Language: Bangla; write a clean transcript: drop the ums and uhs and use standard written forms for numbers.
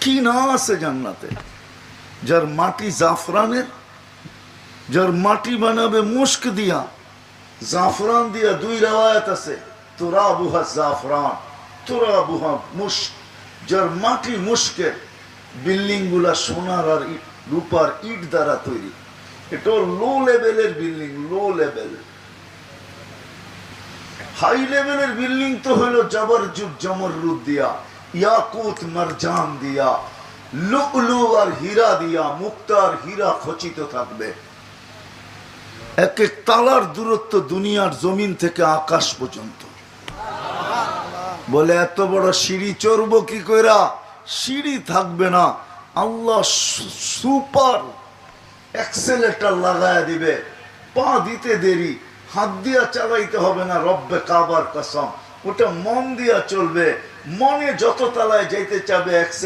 কি না আছে জান্নাতে। যার মাটি জাফরানের, যার মাটি বানাবে মুস্ক দিয়া, জাফরান দিয়া। দুই রাওয়ায়াত আছে, তোরা বুহা জাফরান, তোরা বুহা মুস্ক। যার মাটি মুস্কের, বিল্ডিং গুলা সোনার আর রূপার ইট দ্বারা তৈরি। এটা লো লেভেলের বিল্ডিং, লো লেভেল। হাই লেভেলের বিল্ডিং তো হইল জবরজুদ জমরুদ দিয়া, ইয়াকুত মারজান দিয়া, লুলু আর হীরা দিয়া, মুক্তা আর হীরা খচিত থাকবে। এক এক তালার দূরত্ব দুনিয়ার জমিন থেকে আকাশ পর্যন্ত। বলে এত বড় সিঁড়ি চড়বো কি কইরা? সিঁড়ি থাকবে না, আল্লাহ সুপার এক্সেলেটর লাগায়া দিবে। পা দিতে দেরি, হাত দিয়া চালাইতে হবে না। রব্বে কাবার কসম, ওটা মন দিয়া চলবে। মনে যত তালায় যাইতে চাবে